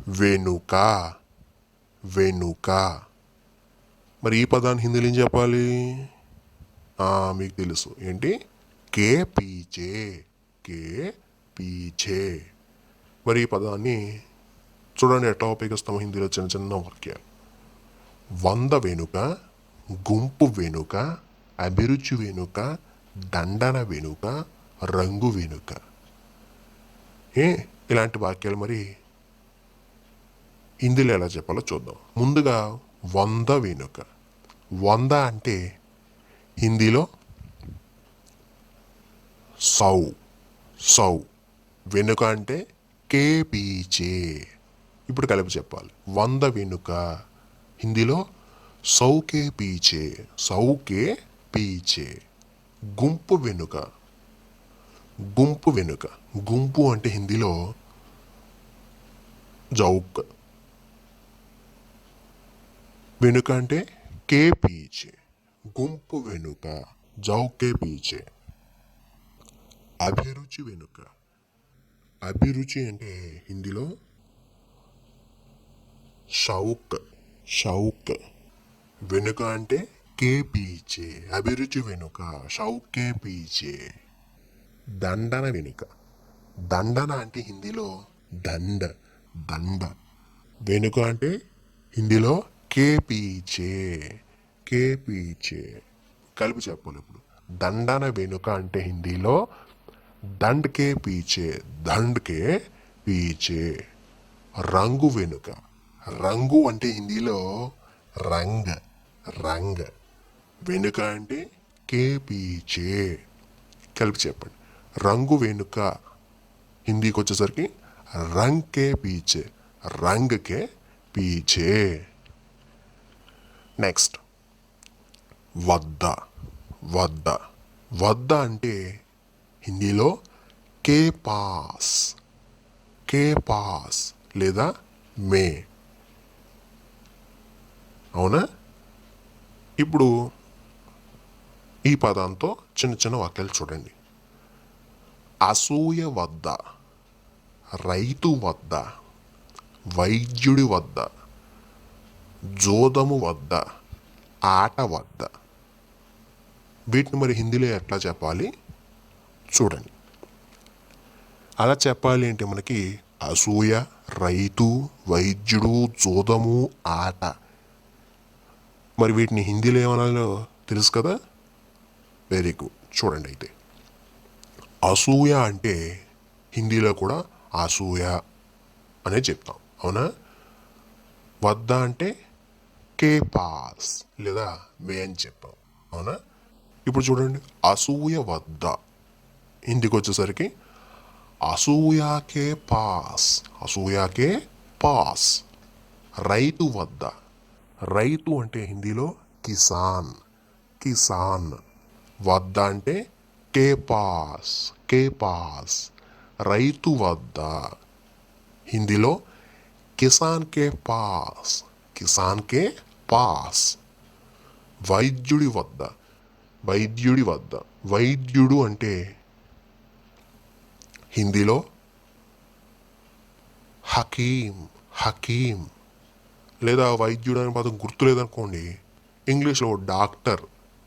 వెనుక వెనుక. మరి ఈ పదాన్ని హిందీలో ఏం చెప్పాలి? మీకు తెలుసు ఏంటి? కే పీచే. కే పీచే. మరి ఈ పదాన్ని చూడండి ఎట్లా ఉపయోగిస్తాము హిందీలో చిన్న చిన్న వాక్యాలు. వంద వెనుక, గుంపు వెనుక, అభిరుచి వెనుక, దండన వెనుక, రంగు వెనుక. ఇలాంటి వాక్యాలు మరి హిందీలో ఎలా చెప్పాలో చూద్దాం. ముందుగా వంద వెనుక. వంద అంటే హిందీలో సౌ. సౌ. వెనుక అంటే కే పీచే. ఇప్పుడు కలిపి చెప్పాలి. వంద వెనుక హిందీలో సౌకే పీచే. సౌకే పీచే. గుంపు వెనుక. గుంపు వెనుక. గుంపు అంటే హిందీలో జౌక్. వెనుక అంటే కే పీచే. గుంపు వెనుక జౌకే పీచే. అభిరుచి వెనుక. అభిరుచి అంటే హిందీలో షౌక్. షౌక్. వెనుక అంటే కే పీచే. అభిరుచి వెనుక షౌకే పీచే. దండన వెనుక. దండన అంటే హిందీలో దండ. దండ. వెనుక అంటే హిందీలో కే పీచే. కే పీచే. కలిపి చెప్పాలి ఇప్పుడు. దండన వెనుక అంటే హిందీలో దండ్ కే పీచే. దండ్ కే పీచే. రంగు వెనుక. రంగు అంటే హిందీలో రంగ్. రంగ్. వెనుక అంటే కే పీచే. కలిపి చెప్పండి. రంగు వెనుక హిందీకి వచ్చేసరికి రంగ్ కే పీచే. రంగ్ కే పీచే. నెక్స్ట్ వద్ద. వద్ద. వద్ద అంటే హిందీలో కే పాస్. కే పాస్ లేదా మే. అవునా? ఇప్పుడు ఈ పదంతో చిన్న చిన్న వాక్యాలు చూడండి. అసూయ వద్ద, రైతు వద్ద, వైద్యుడి వద్ద, జోదము వద్ద, ఆట వద్ద. వీటిని మరి హిందీలో ఎట్లా చెప్పాలి చూడండి. అలా చెప్పాలి అంటే మనకి అసూయ, రైతు, వైద్యుడు, జోదము, ఆట. మరి వీటిని హిందీలో ఏమనాలో తెలుసు కదా? Very good. చూడండి అయితే. అసూయ అంటే హిందీలో కూడా అసూయ అనే చెప్తాం. అవునా? వద్ద అంటే కే పాస్ లేదా మే అని చెప్పాం. అవునా? ఇప్పుడు చూడండి. అసూయ వద్ద హిందీకి వచ్చేసరికి అసూయాకే పాస్. అసూయాకే పాస్. రైతు వద్ద. రైతు అంటే హిందీలో కిసాన్. కిసాన్. వద్ద అంటే కే పాస్. కే పాస్. రైతు వద్ద హిందీలో కిసాన్ కే పాస్. కిసాన్ కే పాస్. వైద్యుడి వద్ద. వైద్యుడి వద్ద. వైద్యుడు అంటే హిందీలో హకీం. హకీం. లేదా వైద్యుడు అనే పదం గుర్తులేదనుకోండి, ఇంగ్లీష్లో డాక్టర్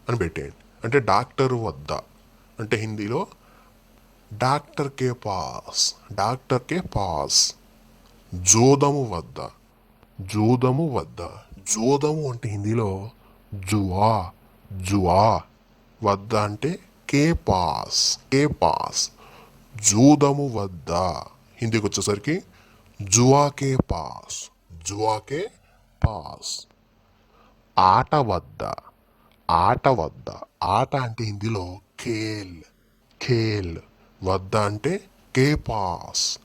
అని పెట్టేయండి. అంటే డాక్టర్ వద్ద అంటే హిందీలో డాక్టర్ కే పాస్. డాక్టర్ కే పాస్. జోదము వద్ద. జోదము వద్ద. జోదము అంటే హిందీలో జువా. జువా. వద్ద అంటే కే పాస్. కే పాస్. జూదము వద్ద హిందీకి వచ్చేసరికి జువా కే పాస్. జువా కే పాస్. ఆట వద్ద. ఆట వద్ద. ఆట అంటే హిందీలో ఖేల్. ఖేల్. వద్ద అంటే కే పాస్.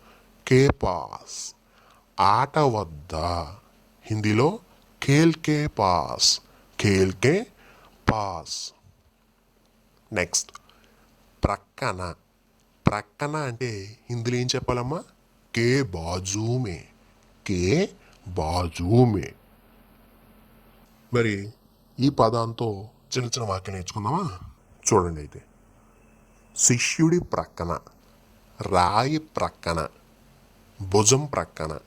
కే పాస్. ఆట వద్ద హిందీలో ఖేల్ కే పాస్. ఖేల్ కే పాస్. నెక్స్ట్ ప్రక్కన. ప్రక్కన అంటే హిందీలో ఏం చెప్పాలమ్మా? కే బాజూమే. కే బాజూమే. మరి ఈ పదంతో చిన్న చిన్న వాక్యం నేర్చుకుందామా? చూడండి అయితే. శిష్యుడి ప్రక్కన, రాయి ప్రక్కన, భుజం ప్రక్కన,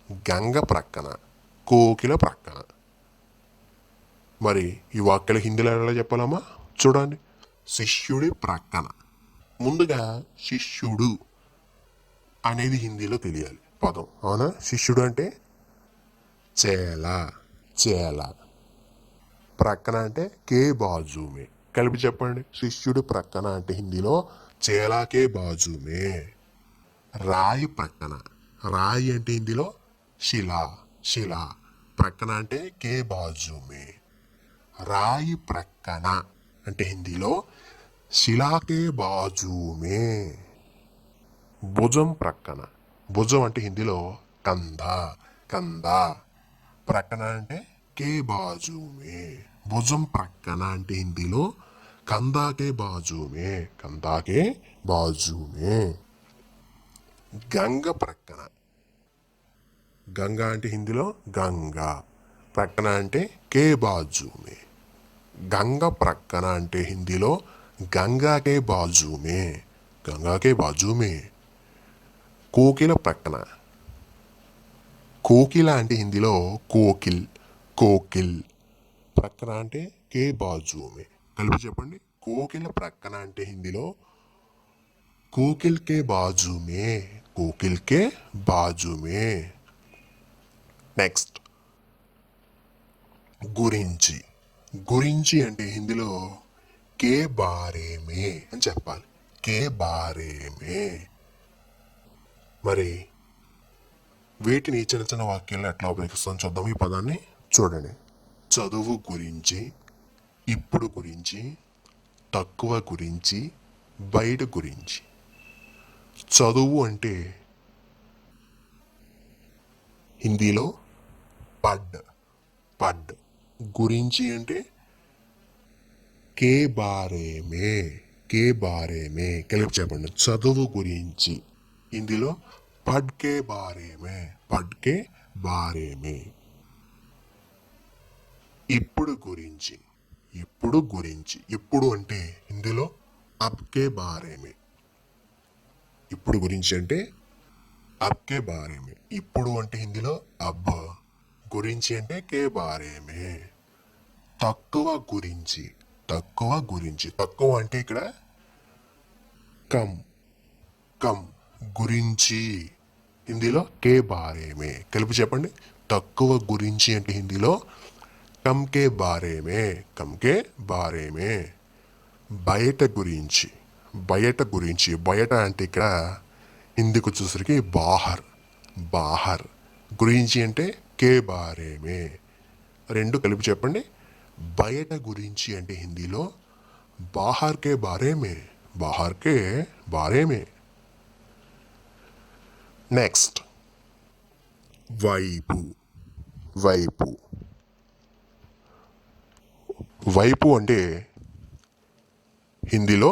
గంగ ప్రక్కన, కోకిల ప్రక్కన. మరి ఈ వాక్యాలు హిందీలో ఎలా చెప్పాలమ్మా? చూడండి. శిష్యుడి ప్రక్కన. ముందుగా శిష్యుడు అనేది హిందీలో తెలియాలి పదం, అవునా? శిష్యుడు అంటే చేల, చేల. ప్రక్కన అంటే కే బాజుమే. కలిపి చెప్పండి. శిష్యుడి ప్రక్కన అంటే హిందీలో చేలాకే బాజుమే. రాయి ప్రక్కన. రాయి అంటే హిందీలో శిలా, శిలా. ప్రక్కన అంటే కే బాజుమే. రాయి ప్రక్కన అంటే హిందీలో శిలాకే బాజుమే. భుజం ప్రక్కన. భుజం అంటే హిందీలో కంధ, కంధ. ప్రక్కన అంటే కే బాజుమే. భుజం ప్రక్కన అంటే హిందీలో కందాకే బాజుమే, కందాకే బాజుమే. గంగ ప్రక్కన. గంగా అంటే హిందీలో గంగా. ప్రక్కన అంటే కే బాజుమే. గంగ ప్రక్కన అంటే హిందీలో గంగాకే బాజుమే, గంగాకే బాజుమే. కోకిల ప్రక్కన. కోకిల అంటే హిందీలో కోకిల్, కోకిల్. ప్రక్కన అంటే కే బాజుమే. కలిపి చెప్పండి. కోకిల ప్రక్కన అంటే హిందీలో కోకిల్ కే బాజుమే, కోకిల్ కే బాజుమే. నెక్స్ట్ గురించి. గురించి అంటే హిందీలో కే బారేమే అని చెప్పాలి. కే బారేమే. మరి వీటిని చిన్న చిన్న వాక్యాలను ఎట్లా ఉపయోగిస్తాం చూద్దాం. ఈ పదాన్ని చూడండి. చదువు గురించి, ఇప్పుడు గురించి, తక్కువ గురించి, బయట గురించి. చదువు అంటే హిందీలో పడ్, పడ్. గురించి అంటే కే బారేమే, కే బారేమే. కలిపి చెప్పండి. చదువు గురించి హిందీలో పడ్ కే బారేమే, పడ్ కే బారేమే. ఇప్పుడు గురించి, ఇప్పుడు గురించి. ఇప్పుడు అంటే హిందీలో అబ్ కే బారేమే. ఇప్పుడు గురించి అంటే అబ్ కే బారేమే. ఇప్పుడు అంటే హిందీలో అబ్. గురించి అంటే కే బారేమే. తక్కువ గురించి, తక్కువ గురించి. తక్కువ అంటే ఇక్కడ కమ్, కమ్. గురించి హిందీలో కే బారేమే. కలిపి చెప్పండి. తక్కువ గురించి అంటే హిందీలో కమ్ కే బారేమే, కమ్ కే బారేమే. బయట గురించి, బయట గురించి. బయట అంటే ఇక్కడ హిందీకి వచ్చేసరికి బాహర్, బాహర్. గురించి అంటే కే బారేమే. రెండు కలిపి చెప్పండి. బయట గురించి అంటే హిందీలో బాహర్ కే బారేమే, బాహర్ కే బారేమే. నెక్స్ట్ వైపు, వైపు. వైపు అంటే హిందీలో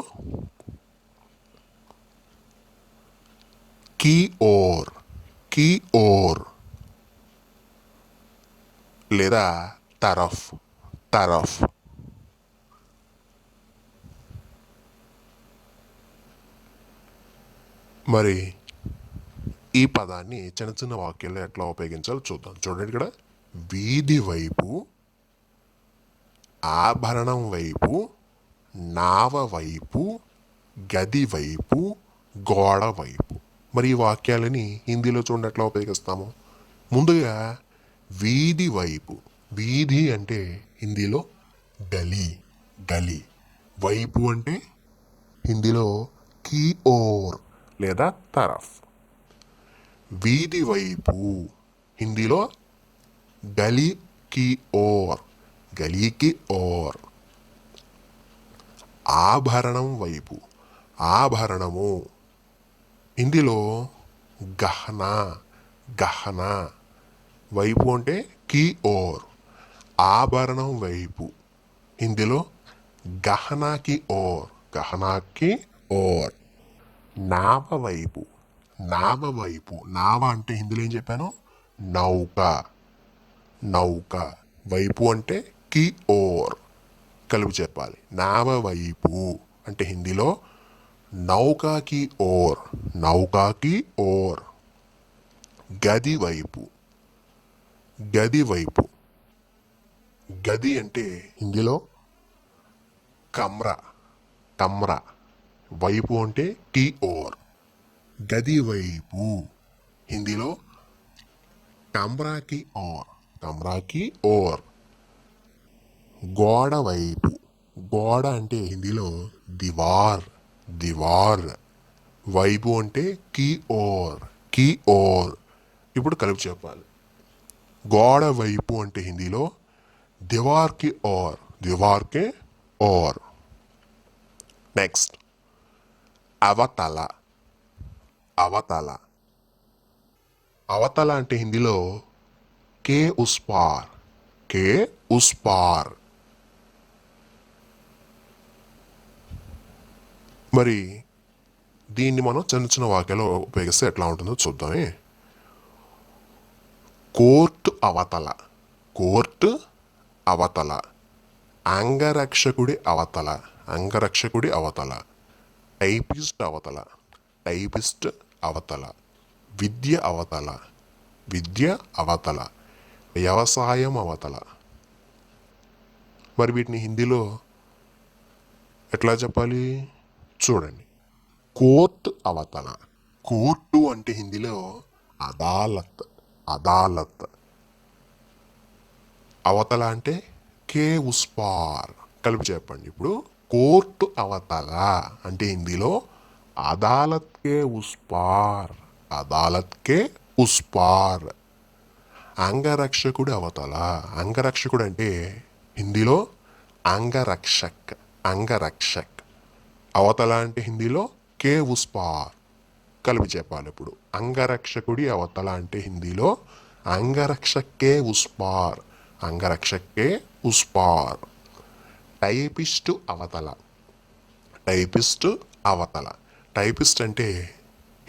की ओर, की ओर. లేదా तरफ, तरफ. మరి ఈ పదాన్ని చిన్న చిన్న వాక్యాల్లో ఎట్లా ఉపయోగించాలో చూద్దాం. చూడండి ఇక్కడ. వీధి వైపు, ఆభరణం వైపు, నావ వైపు, గది వైపు, గోడ వైపు. మరి ఈ వాక్యాలని హిందీలో చూడండి ఎట్లా ఉపయోగిస్తాము. ముందుగా వీధి వైపు. వీధి అంటే హిందీలో గలీ, గలీ. వైపు అంటే హిందీలో కీ ఓర్ లేదా తరఫ్. వీధి వైపు హిందీలో గలీ కి ఓర్, గలీ కి ఓర్. ఆభరణం వైపు, ఆభరణము హిందీలో గహనా, గహనా. వైపు అంటే కి ఓర్. ఆభరణం వైపు హిందీలో గహనాకి ఓర్, గహనాకి ఓర్. నావ వైపు, నావ వైపు. నావ అంటే హిందీలో ఏం చెప్పాను? నౌక, నౌక. వైపు అంటే కి ఓర్. కలిపి చెప్పాలి. నావ వైపు అంటే హిందీలో నౌకాకి ఓర్, నౌకాకి ఓర్. గది వైపు, గది వైపు. గది అంటే హిందీలో కమ్రా. కమ్రా. వైపు అంటే టీ ఓర్. గది వైపు హిందీలో కమ్రాకి ఓర్. కమ్రాకి ఓర్. గోడ వైపు. గోడ అంటే హిందీలో దివార్. దివార్. వైపు అంటే కీ ఓర్. Key or. ఇప్పుడు కలిపి చెప్పాలి. గోడ వైపు అంటే హిందీలో దివార్ కి ఓర్. దివార్ కే ఓర్. నెక్స్ట్ అవతల. అవతల. అవతల అంటే హిందీలో కే ఉస్ పార్. కే ఉస్ పార్. మరి దీన్ని మనం చిన్న చిన్న వాక్యాలు ఉపయోగిస్తే ఎట్లా ఉంటుందో చూద్దామే. కోర్టు అవతల. కోర్టు అవతల. అంగరక్షకుడి అవతల. అంగరక్షకుడి అవతల. టైపిస్ట్ అవతల. టైపిస్ట్ అవతల. విద్య అవతల. విద్య అవతల. వ్యవసాయం అవతల. మరి వీటిని హిందీలో ఎట్లా చెప్పాలి చూడండి. కోర్టు అవతల. కోర్టు అంటే హిందీలో అదాలత్. అదాలత్. అవతల అంటే కే ఉస్ పార్. కలిపి చెప్పండి ఇప్పుడు. కోర్టు అవతల అంటే హిందీలో అదాలత్ కే ఉస్ పార్. అదాలత్ కే ఉస్ పార్. అంగరక్షకుడు అవతల. అంగరక్షకుడు అంటే హిందీలో అంగరక్షక్. అంగరక్షక్. అవతల అంటే హిందీలో కే ఉస్ పార్. కలిపి చెప్పాలి ఇప్పుడు. అంగరక్షకుడి అవతల అంటే హిందీలో అంగరక్షక్ కే ఉస్ పార్. అంగరక్షక్ కే ఉస్ పార్. టైపిస్ట్ అవతల. టైపిస్ట్ అవతల. టైపిస్ట్ అంటే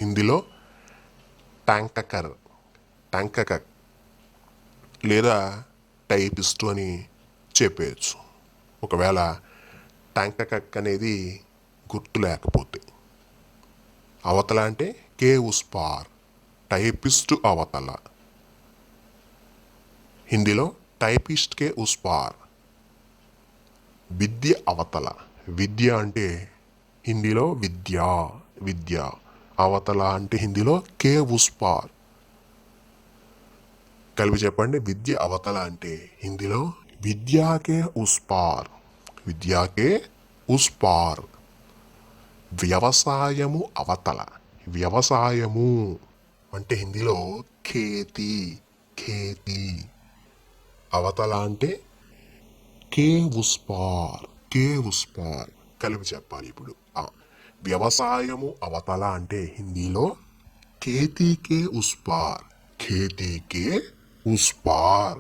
హిందీలో టంకకర్. టంకకర్ లేదా టైపిస్టు అని చెప్పేయచ్చు ఒకవేళ టంకకక్ అనేది గుర్తు లేకపోతే. అవతల అంటే కే ఉస్ పార్. టైపిస్టు అవతల. హిందీలో టైపిస్ట్ కే ఉస్ పార్. విద్య అవతల. విద్య అంటే హిందీలో విద్య. విద్య. అవతల అంటే హిందీలో కే ఉస్ పార్. కలిపి చెప్పండి. విద్య అవతల అంటే హిందీలో విద్యాకే ఉస్ పార్. విద్యాకే ఉస్ పార్. వ్యవసాయము అవతల. వ్యవసాయము అంటే హిందీలో ఖేతీ. ఖేతీ. అవతల అంటే కే ఉస్ పార్. కే ఉస్ పార్. కలిపి చెప్పాలి ఇప్పుడు. వ్యవసాయము అవతల అంటే హిందీలో ఖేతీ కే ఉస్ పార్. ఖేతీ కే ఉస్ పార్.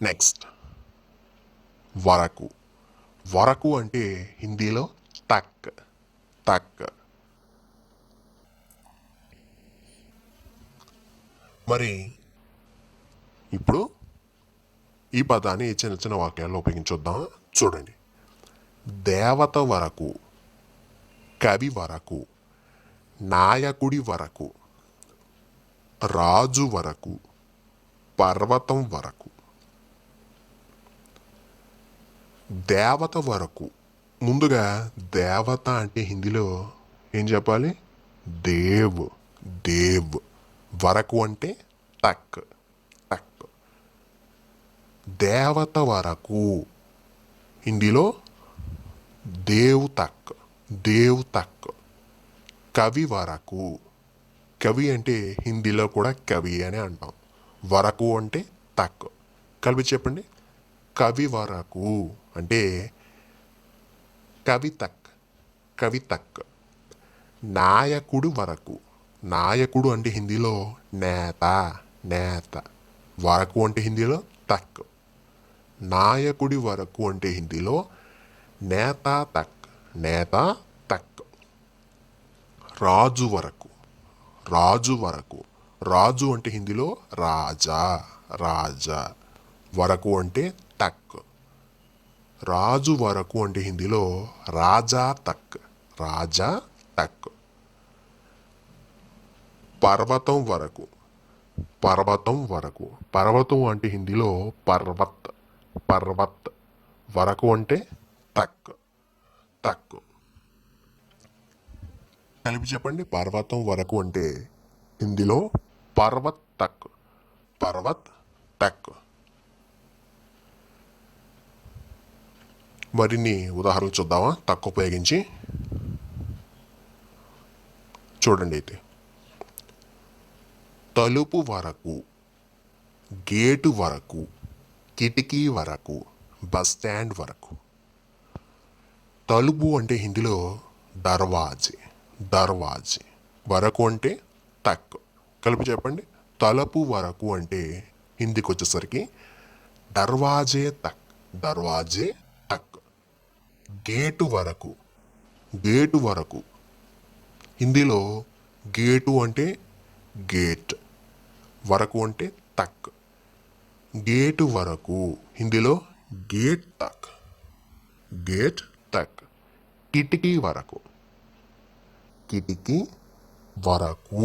నెక్స్ట్ వరకు. వరకు అంటే హిందీలో తక్. తక్. మరి ఇప్పుడు ఈ పదాన్ని చిన్న చిన్న వాక్యాల్లో ఉపయోగించొద్దాం చూడండి. దేవత వరకు. కవి వరకు. నాయకుడి వరకు. రాజు వరకు. పర్వతం వరకు. దేవత వరకు. ముందుగా దేవత అంటే హిందీలో ఏం చెప్పాలి? దేవ్. దేవ్. వరకు అంటే తక్. తక్. దేవత వరకు హిందీలో దేవ్ తక్. దేవ్ తక్. కవి వరకు. కవి అంటే హిందీలో కూడా కవి అని అంటాం. వరకు అంటే తక్. కలిపి చెప్పండి. కవి వరకు అంటే కవి తక్. కవి తక్. నాయకుడు వరకు. నాయకుడు అంటే హిందీలో నేత. నేత. వరకు అంటే హిందీలో తక్. నాయకుడి వరకు అంటే హిందీలో నేత తక్. నేత తక్. రాజు వరకు. రాజు వరకు. రాజు అంటే హిందీలో రాజా. రాజా. వరకు అంటే తక్. రాజు వరకు అంటే హిందీలో రాజా తక్. రాజా తక్. పర్వతం వరకు, పర్వతం వరకు. పర్వతం అంటే హిందీలో పర్వత్, పర్వత్. వరకు అంటే తక్, తక్. కలిపి చెప్పండి. పర్వతం వరకు అంటే హిందీలో పర్వత్ తక్, పర్వత్ తక్. మరిన్ని ఉదాహరణలు చూద్దామా తక్ ఉపయోగించి. చూడండి అయితే, తలుపు వరకు, గేటు వరకు, కిటికీ వరకు, బస్ స్టాండ్ వరకు. తలుపు అంటే హిందీలో దర్వాజే, దర్వాజే. వరకు అంటే తక్. కలిపి చెప్పండి. తలుపు వరకు అంటే హిందీకి వచ్చేసరికి దర్వాజే తక్, దర్వాజే తక్. గేటు వరకు, గేటు వరకు. హిందీలో గేటు అంటే గేట్, వరకు అంటే తక్. గేటు వరకు హిందీలో గేట్ తక్, గేట్ తక్. కిటికీ వరకు, కిటికీ వరకు.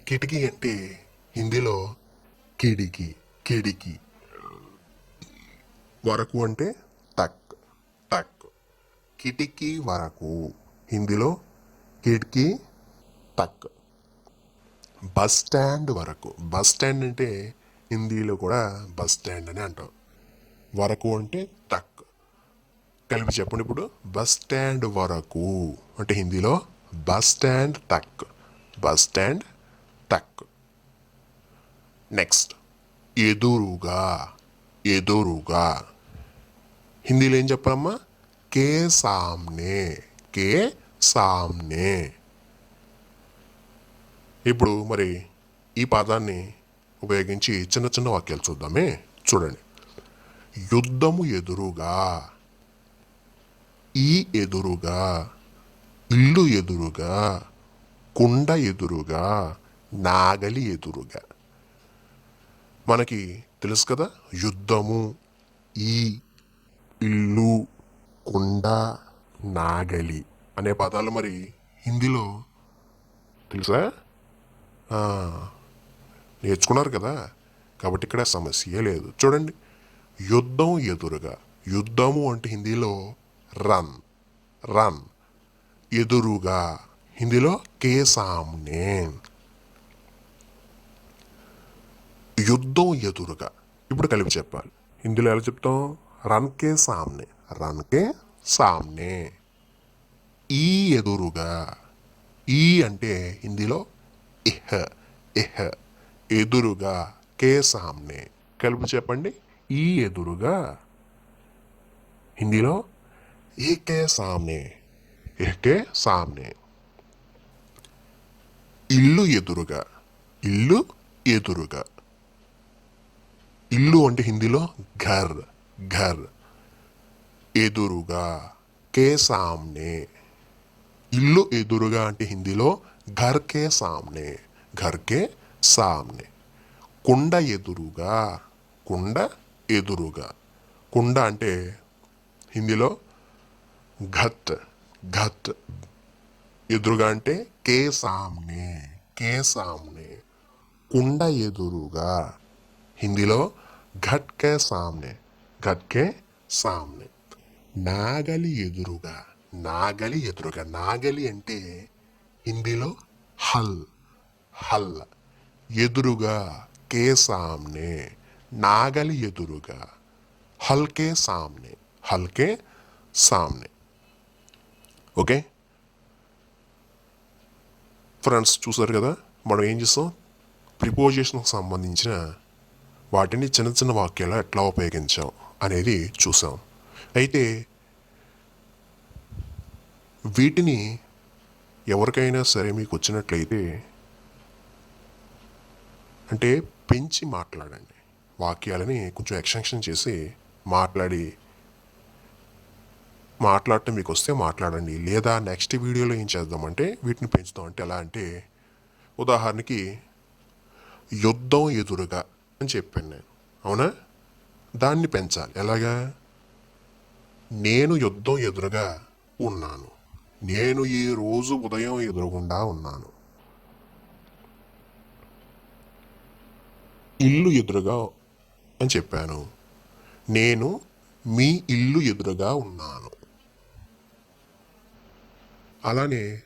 కిటికీ అంటే హిందీలో కిడికి, కిడికి. వరకు అంటే తక్, తక్. కిటికీ వరకు హిందీలో కిటికీ తక్. బస్ స్టాండ్ వరకు, బస్ స్టాండ్ అంటే హిందీలో కూడా బస్ స్టాండ్ అని అంటాం. వరకు అంటే తక్. కలిపి చెప్పండి ఇప్పుడు. బస్ స్టాండ్ వరకు అంటే హిందీలో బస్ స్టాండ్ తక్, బస్ స్టాండ్ తక్. నెక్స్ట్, ఎదురుగా, ఎదురుగా. హిందీలో ఏం చెప్పాలమ్మా? కే సామ్నే, కే సామ్నే. ఇప్పుడు మరి ఈ పదాన్ని ఉపయోగించి చిన్న చిన్న వాక్యాలు చూద్దామే. చూడండి. యుద్ధము ఎదురుగా, ఈ ఎదురుగా, ఇల్లు ఎదురుగా, కుండ ఎదురుగా, నాగలి ఎదురుగా. మనకి తెలుసు కదా, యుద్ధము, ఈ, ఇల్లు, కుండ, నాగలి అనే పదాలు మరి హిందీలో తెలుసా? నేర్చుకున్నారు కదా, కాబట్టి ఇక్కడ సమస్య లేదు. చూడండి. యుద్ధం ఎదురుగా. యుద్ధము అంటే హిందీలో రన్, రన్. ఎదురుగా హిందీలో కే సామ్నే. యుద్ధం ఎదురుగా. ఇప్పుడు కలిపి చెప్పాలి. హిందీలో ఎలా చెప్తాం? రన్ కే సామ్నే, రన్ కే సామ్నే. ఈ ఎదురుగా. ఈ అంటే హిందీలో ఇహ్, ఇహ్. ఎదురుగా, కే సామ్నే. కలిపి చెప్పండి. ఈ ఎదురుగా. హిందీలో ఈ కే సామ్నే, ఇహ్ కే సామ్నే. ఇల్లు ఎదురుగా, ఇల్లు ఎదురుగా. ఇల్లు అంటే హిందీలో ఘర్, ఘర్. ఎదురుగా, కే సామ్నే. ఇల్లు ఎదురుగా అంటే హిందీలో ఘర్ కే సామ్నే, ఘర్ కే సామ్నే. కుండ ఎదురుగా, కుండ ఎదురుగా. కుండ అంటే హిందీలో ఘట్, ఘట్. ఎదురుగా అంటే కే సామ్నే, కే సామ్నే. కుండ ఎదురుగా హిందీలో ఘట్ కే సామ్నే, ఘట్ కే సామ్నే. నాగలి ఎదురుగా, నాగలి ఎదురుగా. నాగలి అంటే హిందీలో హల్, హల్. ఎదురుగా, కే సామ్నే. నాగలి ఎదురుగా, హల్ కే సామ్నే, హల్ కే సామ్నే. ఓకే ఫ్రెండ్స్, చూసారు కదా మనం ఏం చేస్తాం? ప్రిపోజిషన్కి సంబంధించిన వాటిని చిన్న చిన్న వాక్యాలు ఎట్లా ఉపయోగించాం అనేది చూసాం. అయితే వీటిని ఎవరికైనా సరే మీకు వచ్చినట్లయితే అంటే పెంచి మాట్లాడండి. వాక్యాలని కొంచెం ఎక్స్టెన్షన్ చేసి మాట్లాడటం మీకు వస్తే మాట్లాడండి. లేదా నెక్స్ట్ వీడియోలో ఏం చేద్దామంటే వీటిని పెంచుతాం. అంటే ఎలా అంటే, ఉదాహరణకి యుద్ధం ఎదురుగా అని చెప్పాను నేను, అవునా? దాన్ని పెంచాలి. ఎలాగా? నేను యుద్ధం ఎదురుగా ఉన్నాను, నేను ఈ రోజు ఉదయం ఎదురుగుండా ఉన్నాను. ఇల్లు ఎదురుగా అని చెప్పాను. నేను మీ ఇల్లు ఎదురుగా ఉన్నాను. అలానే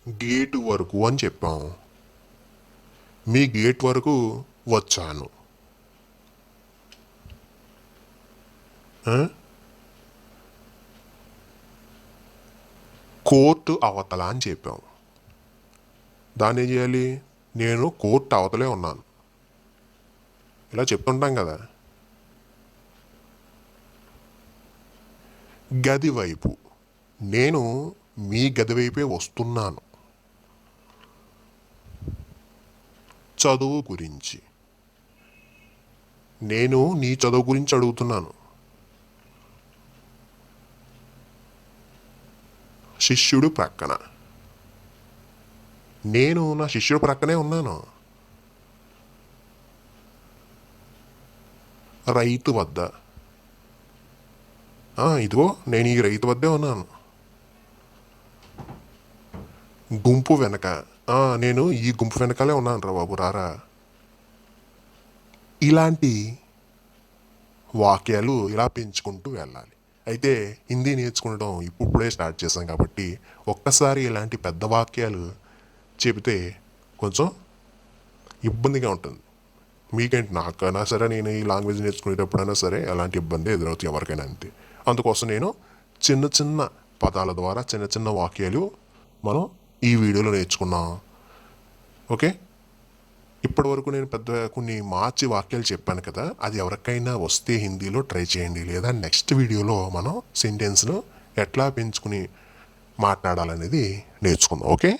గేటు వరకు అని చెప్పాం. మీ గేట్ వరకు వచ్చాను. ఆ? కోర్టు అవతల అని చెప్పాం. దాన్ని ఏం చేయాలి? నేను కోర్టు అవతలే ఉన్నాను. ఇలా చెప్తుంటాం కదా. గది వైపు, నేను మీ గది వైపే వస్తున్నాను. చదువు గురించి, నేను నీ చదువు గురించి అడుగుతున్నాను. శిష్యుడు ప్రక్కన, నేను నా శిష్యుడు ప్రక్కనే ఉన్నాను. రైతు వద్ద, ఇదిగో నేను ఈ రైతు వద్దే ఉన్నాను. గుంపు వెనక, నేను ఈ గుంపు వెనకాలే ఉన్నాను రా బాబు, రారా. ఇలాంటి వాక్యాలు ఇలా పెంచుకుంటూ వెళ్ళాలి. అయితే హిందీ నేర్చుకుంటం ఇప్పుడే స్టార్ట్ చేశాం కాబట్టి ఒక్కసారి ఇలాంటి పెద్ద వాక్యాలు చెబితే కొంచెం ఇబ్బందిగా ఉంటుంది. మీకేంటి, నాకైనా సరే, నేను ఈ లాంగ్వేజ్ నేర్చుకునేటప్పుడైనా సరే అలాంటి ఇబ్బంది ఎదురవుతుంది ఎవరికైనా అంతే. అందుకోసం నేను చిన్న చిన్న పదాల ద్వారా చిన్న చిన్న వాక్యాలు మనం ఈ వీడియోలో నేర్చుకున్నాం. ఓకే, ఇప్పటి వరకు నేను కొన్ని మార్చి వాక్యాలు చెప్పాను కదా, అది ఎవరికైనా వస్తే హిందీలో ట్రై చేయండి. లేదా నెక్స్ట్ వీడియోలో మనం సెంటెన్స్ను ఎట్లా పెంచుకుని మాట్లాడాలనేది నేర్చుకుందాం. ఓకే.